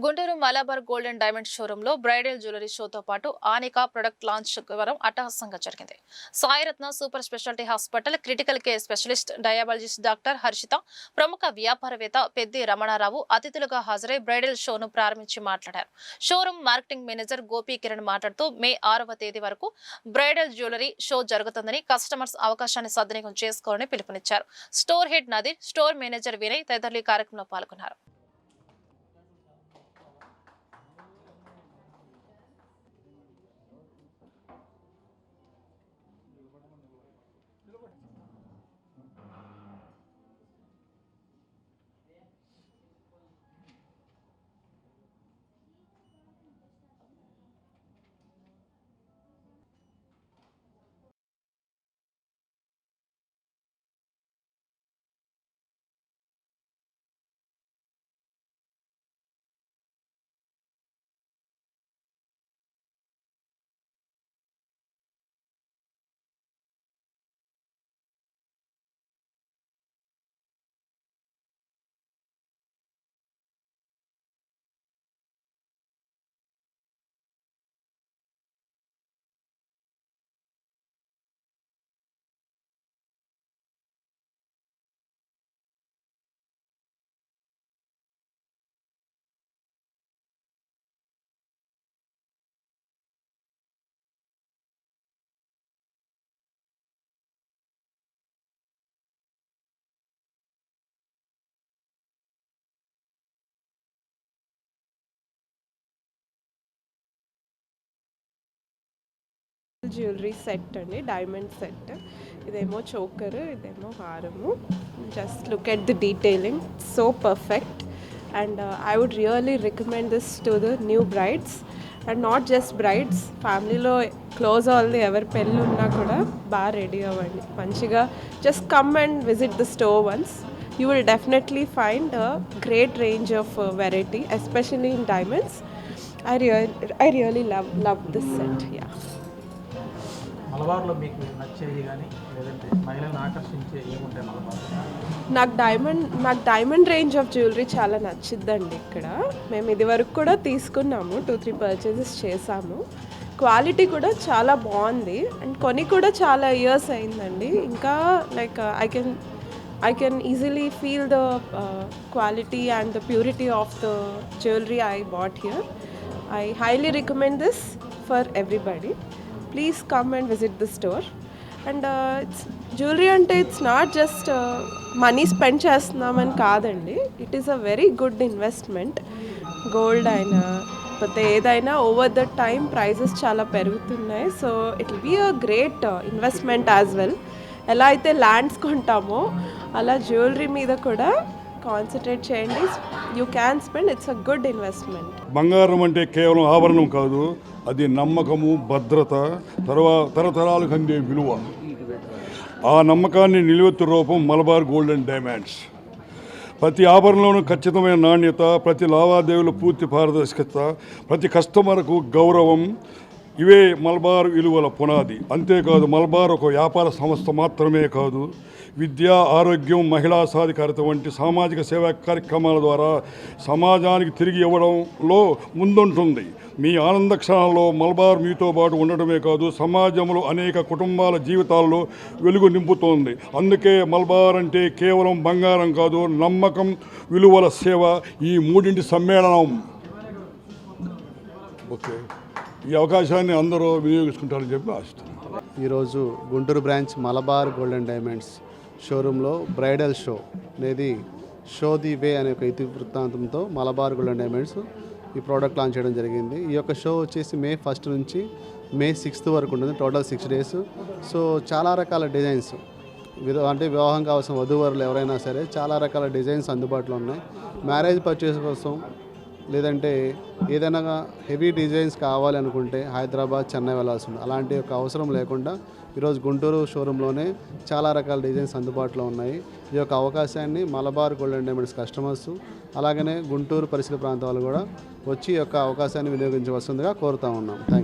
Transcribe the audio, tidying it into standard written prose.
Guntur Malabar gold and diamond showroom లో bridal jewellery షోతో పాటు ఆనికా ప్రొడక్ట్ లాంచ్ శుక్రవారం అట్టహాసంగా జరిగింది. Sairatna super speciality hospital critical care specialist diabetologist doctor Harshita, ప్రముఖ వ్యాపారవేత్త పెద్ది రమణారావు అతిథులుగా హాజరై బ్రైడల్ షోను ప్రారంభించి మాట్లాడారు. Showroom marketing manager Gopi Kiran మాట్లాడుతూ మే 6వ తేదీ వరకు బ్రైడల్ జ్యువెలరీ షో జరుగుతుందని, కస్టమర్స్ అవకాశాన్ని సద్వినియోగం చేసుకోవాలని పిలుపునిచ్చారు. Store head Nadeer, store manager Vinay తదితరులు ఈ కార్యక్రమంలో పాల్గొన్నారు. జ్యువెలరీ సెట్ అండి, డైమండ్ సెట్. ఇదేమో చోకర్, ఇదేమో హారము. Just look at the detailing, so perfect. And I would really recommend this to the new brides and not just brides, ఫ్యామిలీలో క్లోజ్ వాళ్ళది ఎవరి పెళ్ళి ఉన్నా కూడా బాగా రెడీ అవ్వండి మంచిగా. Just come and visit the store once. You will definitely find a great range of variety, especially in diamonds. I really love this set. Yeah. మలబార్లో మీకు నచ్చేది కానీ లేదంటే మహిళలను ఆకర్షించే ఏముంటాయి మలబార్? నాకు డైమండ్ రేంజ్ ఆఫ్ జ్యువెలరీ చాలా నచ్చిద్దండి. ఇక్కడ మేము ఇది వరకు కూడా తీసుకున్నాము, 2-3 పర్చేసెస్ చేసాము. క్వాలిటీ కూడా చాలా బాగుంది అండ్ కొని కూడా చాలా ఇయర్స్ అయిందండి. ఇంకా like I can easily feel the quality and the purity of the jewelry I bought here. I highly recommend this for everybody. Please come and visit the store. And jewelry ante it's not just money spend chestunamani kaadandi. It is a very good investment. Gold aina pote edaina over the time prices chala perugutunnayi, so it will be a great investment as well. ఎలా అయితే lands కొంటామో అలా jewellery మీద కూడా concentrate చేయండి. You can spend, it's a good investment. బంగారం అంటే కేవలం ఆభరణం కాదు, అది నమ్మకము, భద్రత, తరతరాలకు అందే విలువ. ఆ నమ్మకాన్ని నిలువెత్తు రూపం మలబార్ గోల్డ్ అండ్ డైమండ్స్. ప్రతి ఆభరణంలోనూ ఖచ్చితమైన నాణ్యత, ప్రతి లావాదేవీలో పూర్తి పారదర్శకత, ప్రతి కస్టమర్కు గౌరవం, ఇవే మలబార్ విలువల పునాది. అంతేకాదు, మలబార్ ఒక వ్యాపార సంస్థ మాత్రమే కాదు, విద్య, ఆరోగ్యం, మహిళా సాధికారత వంటి సామాజిక సేవా కార్యక్రమాల ద్వారా సమాజానికి తిరిగి ఇవ్వడంలో ముందుంటుంది. మీ ఆనంద క్షణాల్లో మలబార్ మీతో పాటు ఉండటమే కాదు, సమాజంలో అనేక కుటుంబాల జీవితాల్లో వెలుగు నింపుతోంది. అందుకే మలబార్ అంటే కేవలం బంగారం కాదు, నమ్మకం, విలువల సేవ, ఈ మూడింటి సమ్మేళనం. ఓకే, ఈ అవకాశాన్ని అందరూ వినియోగించుకుంటారని చెప్పి ఆశిస్తున్నాను. ఈరోజు Guntur branch Malabar gold and diamonds షోరూంలో బ్రైడల్ షో అనేది షో ది వే అనే ఒక ఇతివృత్తాంతంతో మలబార్ గోల్డ్ అండ్ డైమండ్స్ ఈ ప్రోడక్ట్ లాంచ్ చేయడం జరిగింది. ఈ యొక్క షో వచ్చేసి మే 1 నుంచి మే 6 వరకు ఉంటుంది, టోటల్ 6 డేస్. సో చాలా రకాల డిజైన్స్, అంటే వివాహం కావాల్సిన వధూవరులు ఎవరైనా సరే చాలా రకాల డిజైన్స్ అందుబాటులో ఉన్నాయి. మ్యారేజ్ పర్చేస్ కోసం లేదంటే ఏదైనా హెవీ డిజైన్స్ కావాలి అనుకుంటే హైదరాబాద్, చెన్నై వెళ్ళాల్సి ఉంటుంది. అలాంటి ఒక అవసరం లేకుండా ఈరోజు గుంటూరు షోరూంలోనే చాలా రకాల డిజైన్స్ అందుబాటులో ఉన్నాయి. ఈ యొక్క అవకాశాన్ని Malabar gold and diamonds customers అలాగనే గుంటూరు పరిసర ప్రాంతాలు కూడా వచ్చి ఈ యొక్క అవకాశాన్ని వినియోగించవలసిందిగా కోరుతా ఉన్నాం. Thank you.